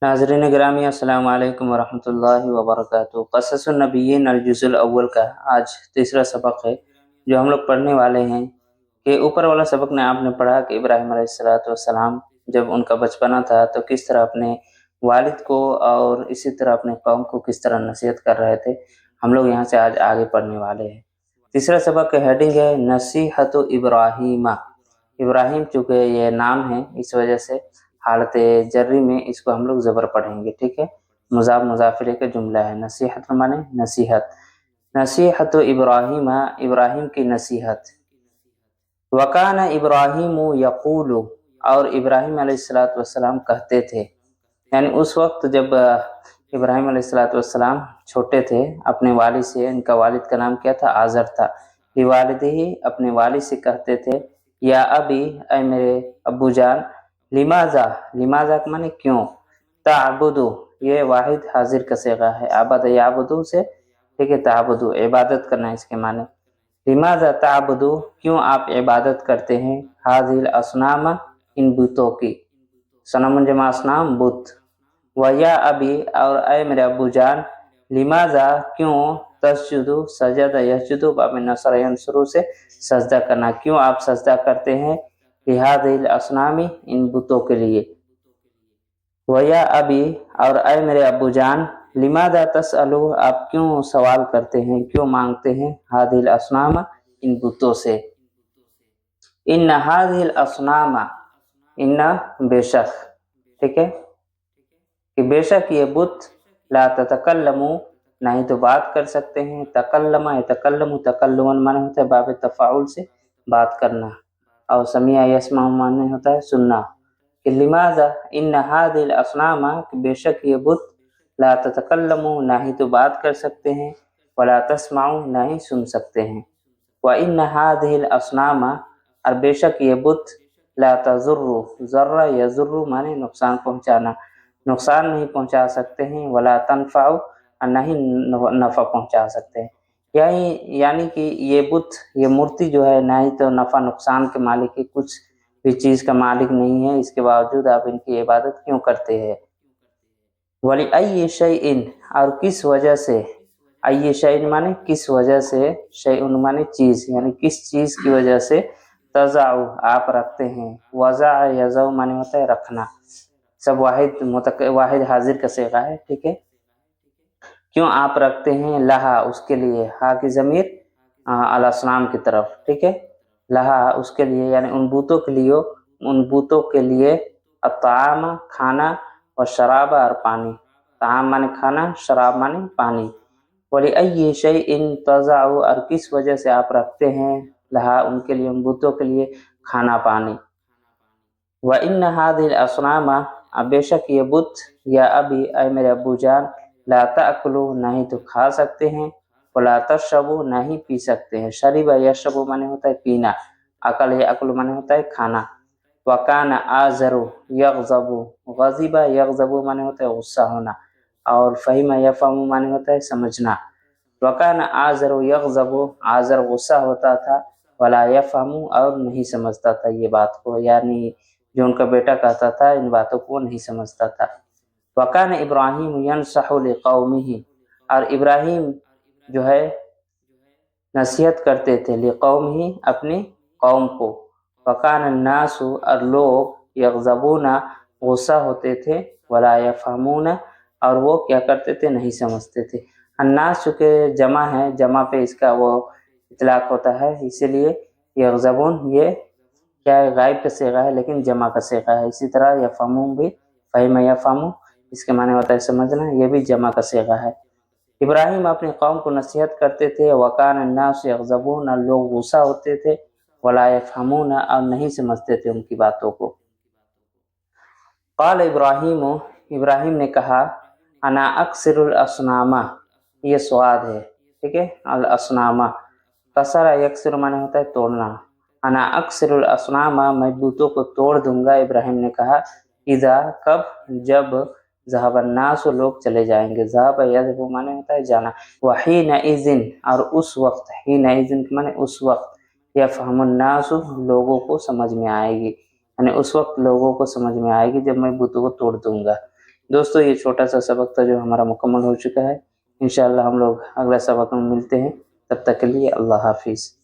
नाज़रीन ग्रामी अस्सलाम वालेकुम वरहमतुल्लाहि वबरकातुहू। क़ससुन नबिय्यीन अल-जुज़ुल अव्वल का आज तीसरा सबक है जो हम लोग पढ़ने वाले हैं। कि ऊपर वाला सबक में आपने पढ़ा कि इब्राहीम अलैहिस्सलाम जब उनका बचपना था तो किस तरह अपने वालिद को और इसी तरह अपने कौम को किस तरह नसीहत कर रहे थे। हम लोग यहाँ से आज आगे पढ़ने वाले हैं। तीसरा सबक का हेडिंग है नसीहतु इब्राहीमा। इब्राहिम चूँकि ये नाम है इस वजह से हालत जर्री में इसको हम लोग ज़बर पढ़ेंगे, ठीक है। मुज़ाफ मुज़ाफिर का जुमला है। नसीहत माने नसीहत। नसीहत इब्राहीमा, इब्राहिम की नसीहत। वकान इब्राहिम यक़ूलु, और इब्राहिम अलैहिस्सलाम कहते थे। यानी उस वक्त जब इब्राहिम अलैहिस्सलाम छोटे थे अपने वालिद से, इनका वालिद का नाम क्या था? आज़र था। लिवालिदिही, अपने वालिद से कहते थे, या अबी, ऐ मेरे अब्बू जान, लिमाजा, लिमाजा का माने क्यों, ताबुदु, ये वाहिद हाजिर का सीगा है। आबद याबुदु से, ठीक है, ताबुदु इबादत करना इसके माने। लिमाजा ताबुदु, क्यों आप इबादत करते हैं, हाजिल असनामा, इन बुतों की। सनम जमा असनाम बुत। वया अबी, और ऐ मेरे अब्बू जान, लिमाजा क्यों, तस्जुदु, सजदा यस्जुदु बाब नसर यंसुरु से सजदा करना, क्यों आप सजदा करते हैं, लिहादिल असनामी, इन बुतों के लिए। वया अबी, और ऐ मेरे अब्बू जान, लिमादा तसअलु, आप क्यों सवाल करते हैं, क्यों मांगते हैं, हादिल असनामा, इन बुतों से। इन्ना हादिल असनामा, इन्ना बेशक, ठीक है, कि बेशक ये बुत, ला ततकल्लमु, नहीं तो बात कर सकते हैं। तकल्लमा यतकल्लमु, तकल्लुमन माने होता है बाब तफाउल से बात करना, और समिया यस्मा माने होता है सुनना। कि लिमाजा इन हादिल असनामा, कि बेशक ये बुत, ला ततकल्लमु, नहीं तो बात कर सकते हैं, वला तस्माउ, नहीं सुन सकते हैं। व इन हादिल असनामा, और बेशक ये बुत, ला तजुर्रु, जर्रा यजुर्रु माने नुकसान पहुँचाना, नुकसान नहीं पहुँचा सकते हैं। वला तनफ़ाउ, और नहीं नफ़ा पहुँचा सकते हैं। यानी कि ये बुत, ये मूर्ति जो है, ना ही तो नफ़ा नुकसान के मालिक है, कुछ भी चीज़ का मालिक नहीं है, इसके बावजूद आप इनकी इबादत क्यों करते हैं। वली अय्य शैइन, और किस वजह से, अय्य शैइन माने किस वजह से, शैउन माने चीज़, यानी किस चीज़ की वजह से, तज़ाउ, आप रखते हैं। वज़ा यज़ाउ माने होता है रखना, सब वाहिद हाजिर का सीगा है, ठीक है। क्यों आप रखते हैं, लहा, उसके लिए, हा की ज़मीर अल असनाम की तरफ, ठीक है। लहा, उसके लिए, यानी उन बूतों के लिए, उन बूतों के लिए, अत्ताम, खाना, और शराब, और पानी। ताम माने खाना, शराब माने पानी। वली अय्य शैइन तज़ाउ, और किस वजह से आप रखते हैं, लहा, उनके लिए, उन बूतों के लिए, खाना पानी। व इन हादिल असनामा, बेशक ये बुत, या अभी, ऐ मेरे अब्बू जान, ला ताकुलु, नहीं तो खा सकते हैं, वला तशरबु, नहीं पी सकते हैं। शरीबा यशरबु माने होता है पीना, अकल या अकल माने होता है खाना। वकान आजरु यग़ज़बु, गज़िबा यग़ज़बु माने होता है गुस्सा होना, और फ़हिमा यफ़हमु माने होता है समझना। वकान आजरु यग़ज़बु, आजर गुस्सा होता था, वला यफ़हमु, और नहीं समझता था ये बात को, यानी जो उनका बेटा कहता था इन बातों को नहीं समझता था। वकान इब्राहीम यनसहु लिक़ौमिही, और इब्राहिम जो है नसीहत करते थे, लिक़ौमिही, अपनी कौम को। वकान अन्नासु, और लोग, यग़ज़बूना, गुस्सा होते थे, वला यफ़हमूना, और वो क्या करते थे, नहीं समझते थे। अन्नास चूँकि जमा है, जमा पे इसका वो इतलाक़ होता है, इसीलिए यग़ज़बून ये क्या है, गायब का सीगा है, लेकिन जमा का सीगा है। इसी तरह यफ़हमून भी, फ़हिम यफ़हमु, इसके माने होता है समझना, ये भी जमा का सीगा है। इब्राहिम अपनी कौम को नसीहत करते थे। वकान अन्नास यग़ज़बून, लोग गुस्सा होते थे, वला यफ़हमून, और नहीं समझते थे उनकी बातों को। क़ाल इब्राहीम, इब्राहिम ने कहा, अना अक्सिरुल असनामा, ये स्वाद है, ठीक है, अल असनामा, कसरा यक्सिर माने होता है तोड़ना। अना अक्सिरुल असनामा, मैं बूतों को तोड़ दूंगा, इब्राहिम ने कहा, इज़ा, कब, जब, ज़हबन्नास, लोग चले जाएंगे। ज़हब यज़हबु माने होता है जाना। वहीन इज़िन, और उस वक्त, हीन इज़िन माने उस वक्त, यफ़हमुन्नास, लोगों को समझ में आएगी, यानी उस वक्त लोगों को समझ में आएगी जब मैं बूतों को तोड़ दूंगा। دوستو یہ چھوٹا سا سبق تھا جو ہمارا مکمل ہو چکا ہے. انشاءاللہ ہم لوگ اگلا سبق میں ملتے ہیں. تب تک کے لیے اللہ حافظ.